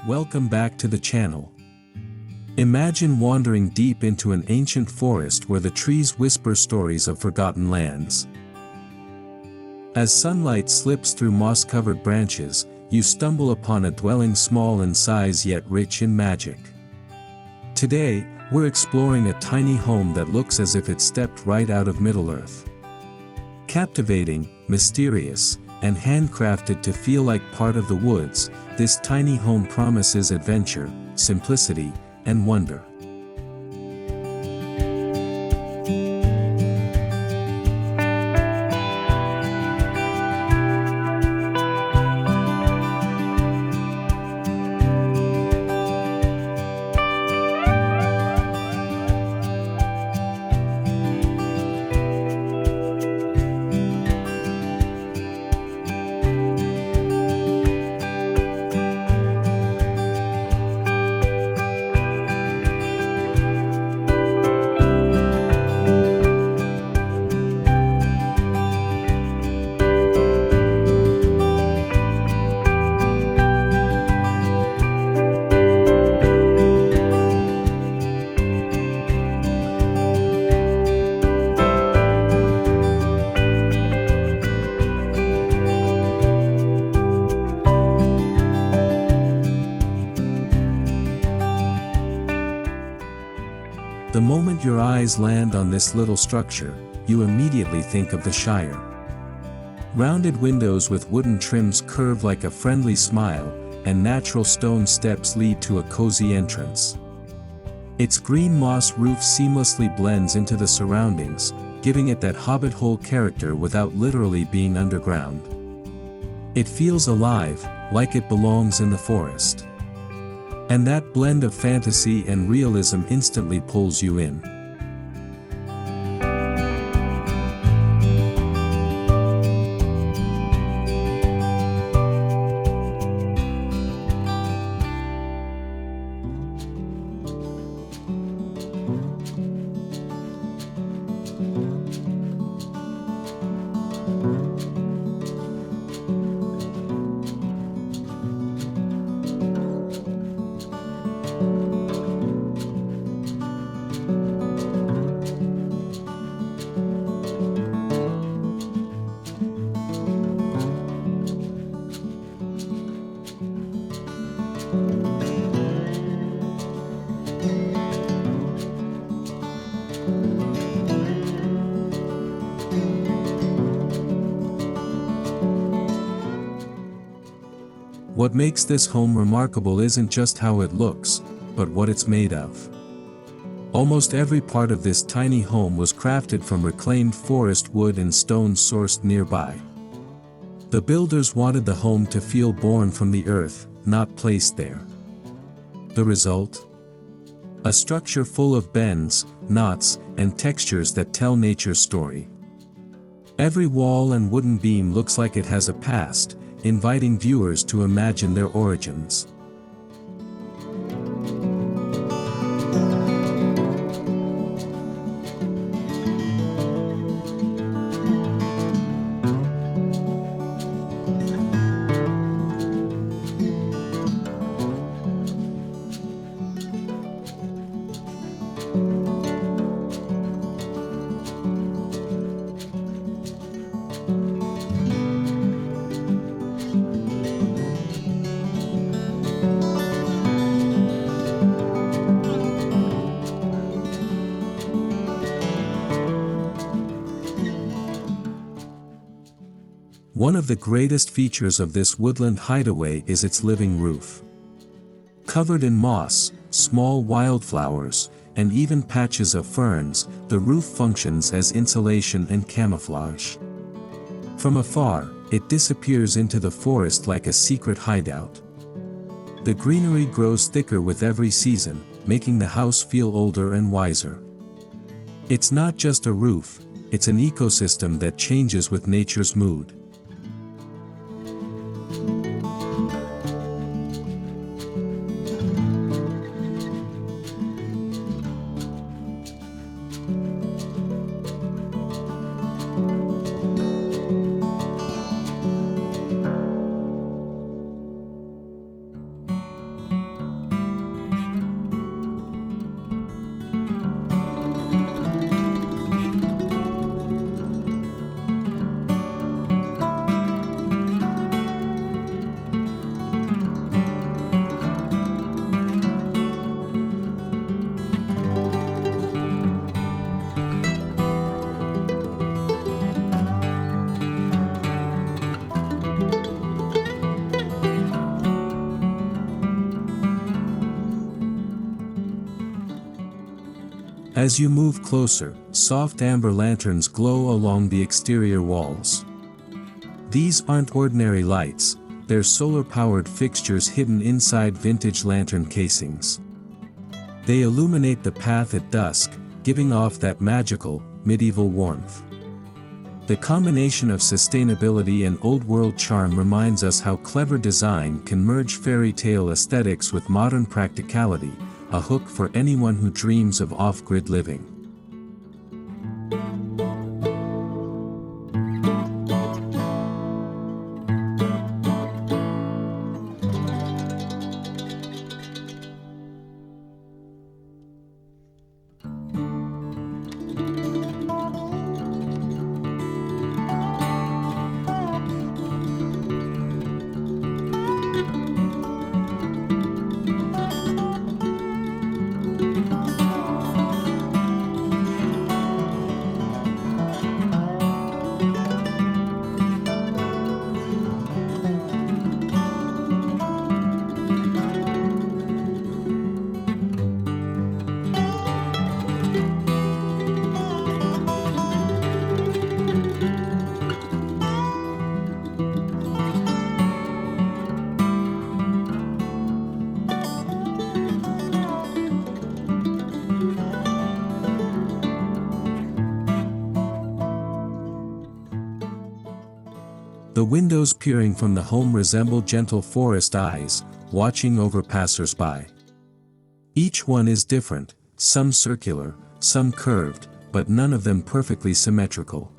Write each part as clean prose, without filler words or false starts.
welcome back to the channel. Imagine wandering deep into an ancient forest where the trees whisper stories of forgotten lands. As sunlight slips through moss-covered branches, you stumble upon a dwelling small in size yet rich in magic. Today, we're exploring a tiny home that looks as if it stepped right out of Middle-earth. Captivating, mysterious, and handcrafted to feel like part of the woods, this tiny home promises adventure, simplicity, and wonder. The moment your eyes land on this little structure, you immediately think of the Shire. Rounded windows with wooden trims curve like a friendly smile, and natural stone steps lead to a cozy entrance. Its green moss roof seamlessly blends into the surroundings, giving it that Hobbit hole character without literally being underground. It feels alive, like it belongs in the forest. And that blend of fantasy and realism instantly pulls you in. What makes this home remarkable isn't just how it looks, but what it's made of. Almost every part of this tiny home was crafted from reclaimed forest wood and stone sourced nearby. The builders wanted the home to feel born from the earth, not placed there. The result? A structure full of bends, knots, and textures that tell nature's story. Every wall and wooden beam looks like it has a past, inviting viewers to imagine their origins. One of the greatest features of this woodland hideaway is its living roof. Covered in moss, small wildflowers, and even patches of ferns, the roof functions as insulation and camouflage. From afar, it disappears into the forest like a secret hideout. The greenery grows thicker with every season, making the house feel older and wiser. It's not just a roof, it's an ecosystem that changes with nature's mood. As you move closer, soft amber lanterns glow along the exterior walls. These aren't ordinary lights, they're solar-powered fixtures hidden inside vintage lantern casings. They illuminate the path at dusk, giving off that magical, medieval warmth. The combination of sustainability and old-world charm reminds us how clever design can merge fairy tale aesthetics with modern practicality, a hook for anyone who dreams of off-grid living. The windows peering from the home resemble gentle forest eyes, watching over passers-by. Each one is different, some circular, some curved, but none of them perfectly symmetrical.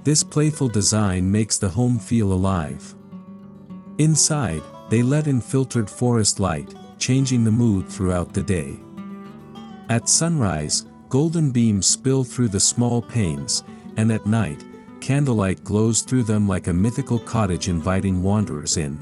This playful design makes the home feel alive. Inside, they let in filtered forest light, changing the mood throughout the day. At sunrise, golden beams spill through the small panes, and at night, candlelight glows through them like a mythical cottage inviting wanderers in.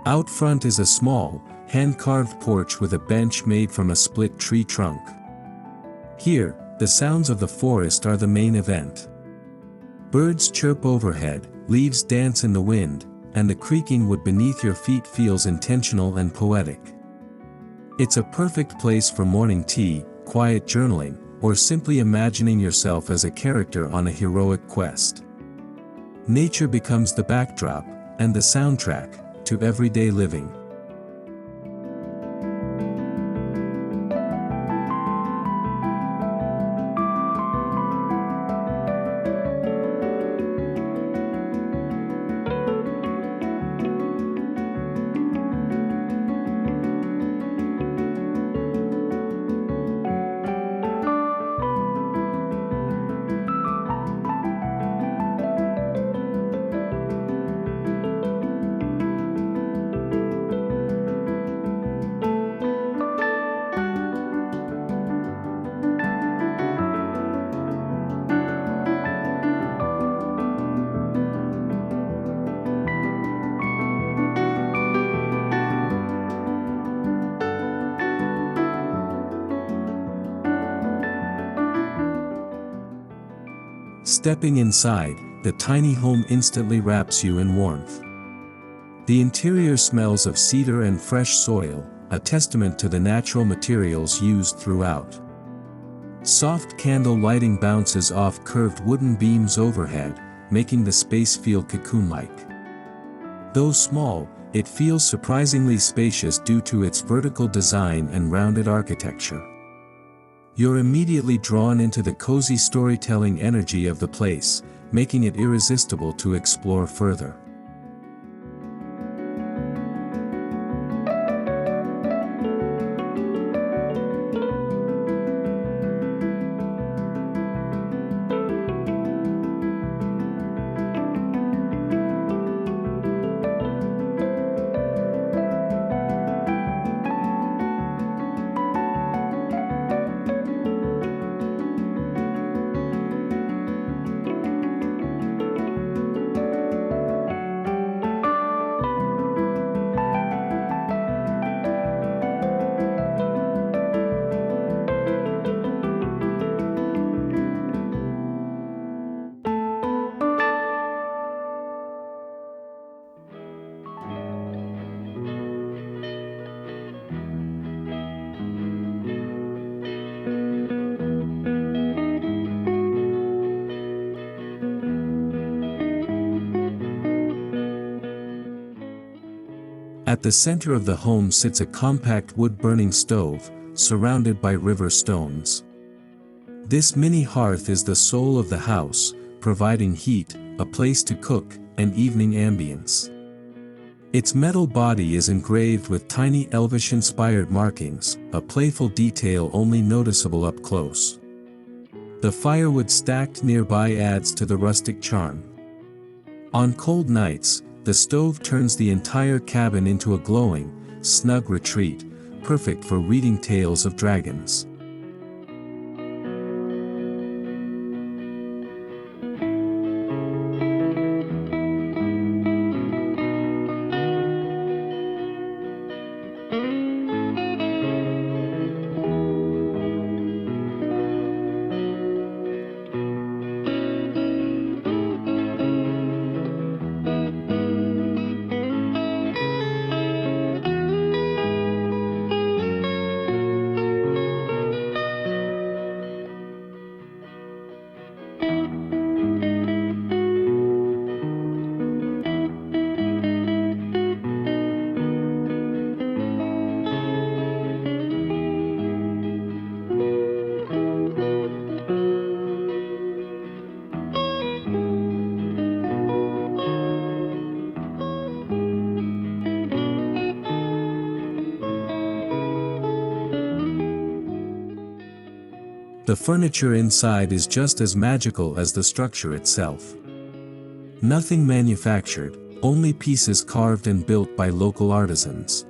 Out front is a small, hand-carved porch with a bench made from a split tree trunk. Here, the sounds of the forest are the main event. Birds chirp overhead, leaves dance in the wind, and the creaking wood beneath your feet feels intentional and poetic. It's a perfect place for morning tea, quiet journaling, or simply imagining yourself as a character on a heroic quest. Nature becomes the backdrop, and the soundtrack, to everyday living. Stepping inside, the tiny home instantly wraps you in warmth. The interior smells of cedar and fresh soil, a testament to the natural materials used throughout. Soft candle lighting bounces off curved wooden beams overhead, making the space feel cocoon-like. Though small, It feels surprisingly spacious due to its vertical design and rounded architecture. You're immediately drawn into the cozy storytelling energy of the place, making it irresistible to explore further. At the center of the home sits a compact wood-burning stove, surrounded by river stones. This mini hearth is the soul of the house, providing heat, a place to cook, and evening ambience. Its metal body is engraved with tiny elvish-inspired markings, a playful detail only noticeable up close. The firewood stacked nearby adds to the rustic charm. On cold nights, the stove turns the entire cabin into a glowing, snug retreat, perfect for reading tales of dragons. The furniture inside is just as magical as the structure itself. Nothing manufactured, only pieces carved and built by local artisans.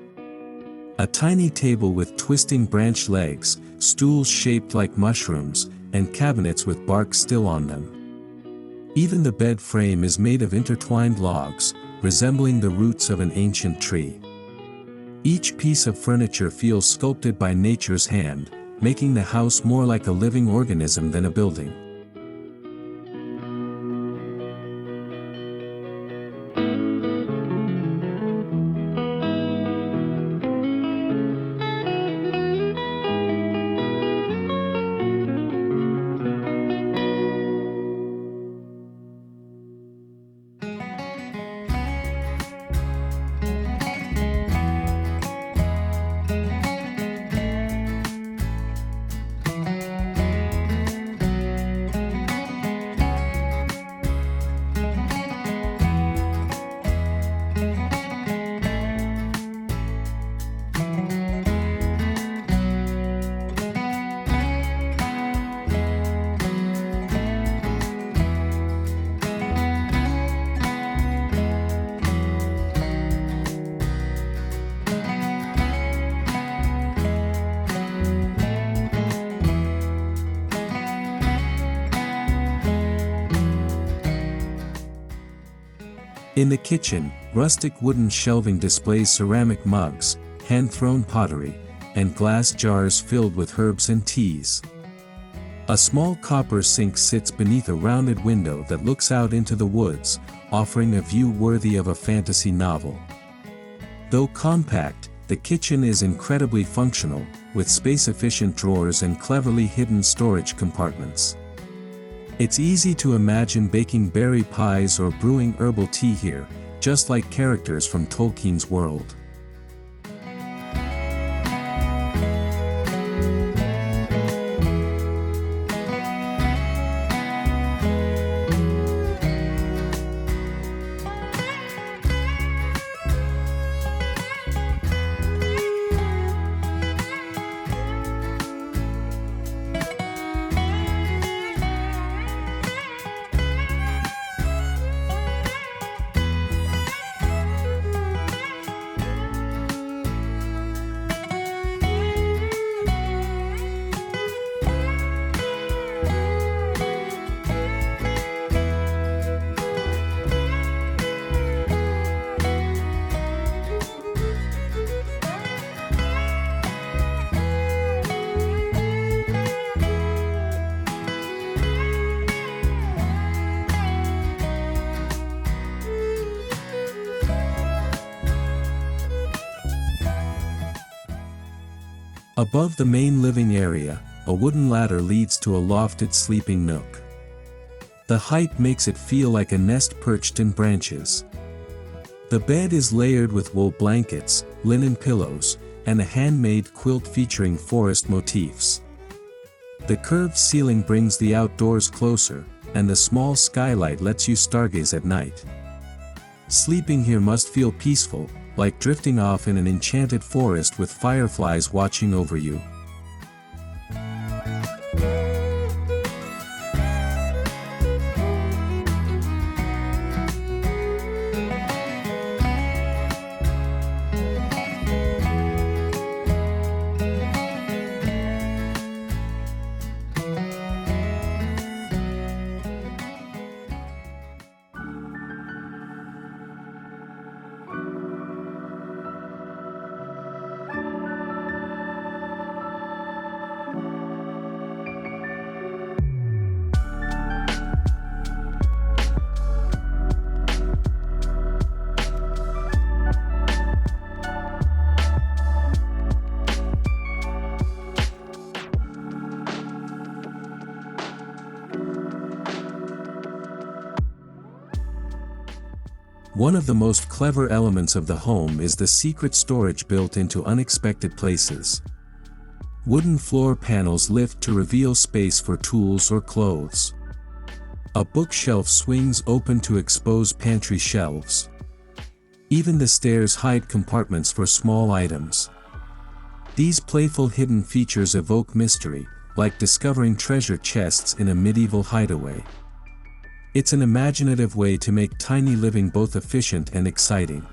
A tiny table with twisting branch legs, stools shaped like mushrooms, and cabinets with bark still on them. Even the bed frame is made of intertwined logs, resembling the roots of an ancient tree. Each piece of furniture feels sculpted by nature's hand, making the house more like a living organism than a building. In the kitchen, rustic wooden shelving displays ceramic mugs, hand-thrown pottery, and glass jars filled with herbs and teas. A small copper sink sits beneath a rounded window that looks out into the woods, offering a view worthy of a fantasy novel. Though compact, the kitchen is incredibly functional, with space-efficient drawers and cleverly hidden storage compartments. It's easy to imagine baking berry pies or brewing herbal tea here, just like characters from Tolkien's world. Above the main living area, a wooden ladder leads to a lofted sleeping nook. The height makes it feel like a nest perched in branches. The bed is layered with wool blankets, linen pillows, and a handmade quilt featuring forest motifs. The curved ceiling brings the outdoors closer, and the small skylight lets you stargaze at night. Sleeping here must feel peaceful, like drifting off in an enchanted forest with fireflies watching over you. One of the most clever elements of the home is the secret storage built into unexpected places. Wooden floor panels lift to reveal space for tools or clothes. A bookshelf swings open to expose pantry shelves. Even the stairs hide compartments for small items. These playful hidden features evoke mystery, like discovering treasure chests in a medieval hideaway. It's an imaginative way to make tiny living both efficient and exciting.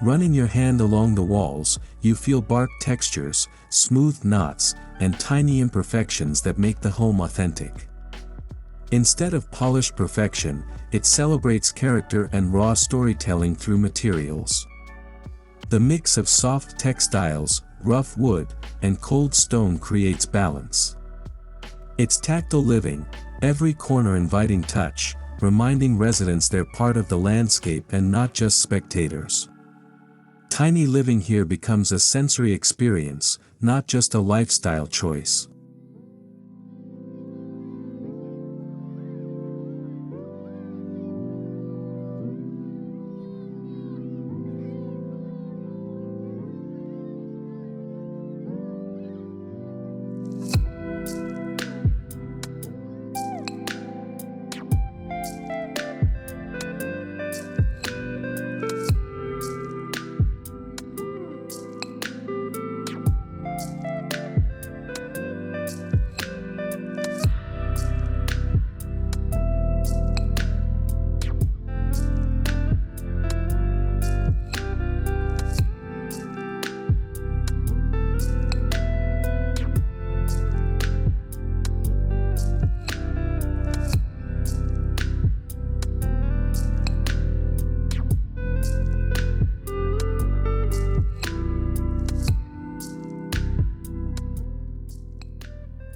Running your hand along the walls, you feel bark textures, smooth knots, and tiny imperfections that make the home authentic. Instead of polished perfection, it celebrates character and raw storytelling through materials. The mix of soft textiles, rough wood, and cold stone creates balance. It's tactile living, every corner inviting touch, reminding residents they're part of the landscape and not just spectators. Tiny living here becomes a sensory experience, not just a lifestyle choice.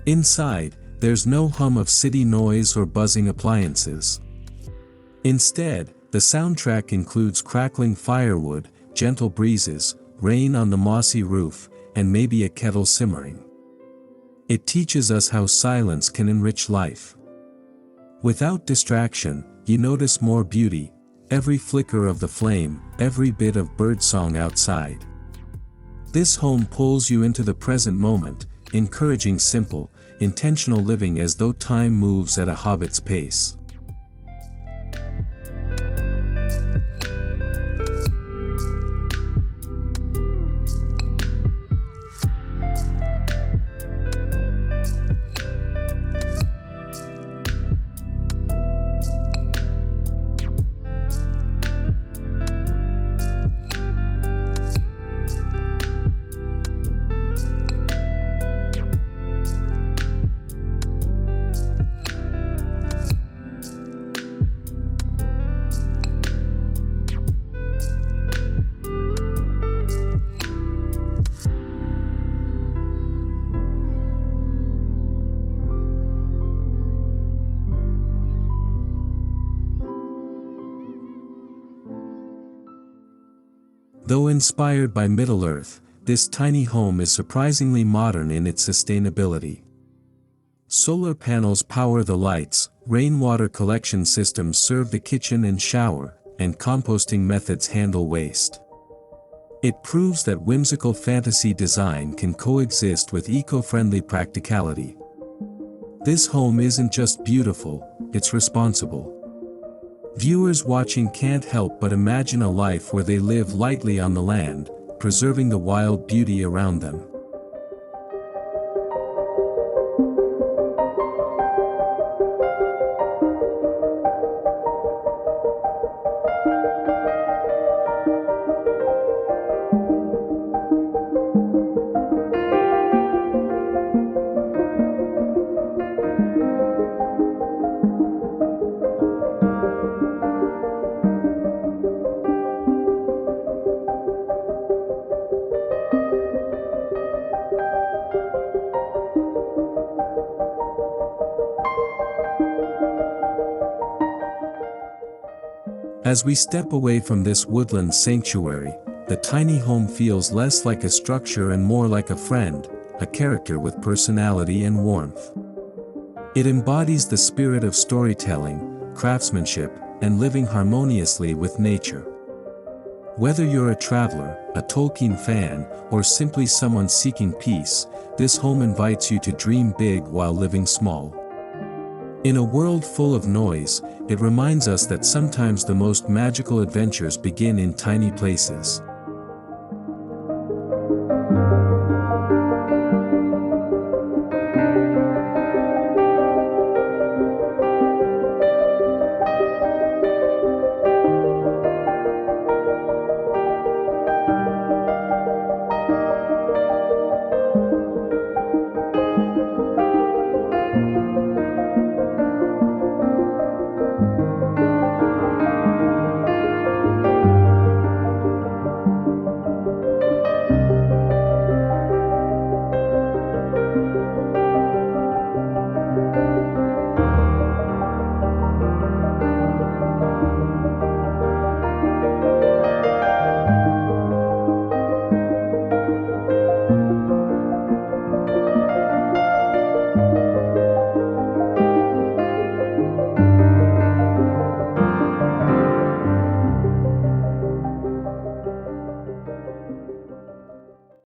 Inside, there's no hum of city noise or buzzing appliances. Instead, the soundtrack includes crackling firewood, gentle breezes, rain on the mossy roof, and maybe a kettle simmering. It teaches us how silence can enrich life. Without distraction, you notice more beauty, every flicker of the flame, every bit of birdsong outside. This home pulls you into the present moment, encouraging simple, intentional living as though time moves at a hobbit's pace. Though inspired by Middle-earth, this tiny home is surprisingly modern in its sustainability. Solar panels power the lights, rainwater collection systems serve the kitchen and shower, and composting methods handle waste. It proves that whimsical fantasy design can coexist with eco-friendly practicality. This home isn't just beautiful, it's responsible. Viewers watching can't help but imagine a life where they live lightly on the land, preserving the wild beauty around them. As we step away from this woodland sanctuary, the tiny home feels less like a structure and more like a friend, a character with personality and warmth. It embodies the spirit of storytelling, craftsmanship, and living harmoniously with nature. Whether you're a traveler, a Tolkien fan, or simply someone seeking peace, this home invites you to dream big while living small. In a world full of noise, it reminds us that sometimes the most magical adventures begin in tiny places.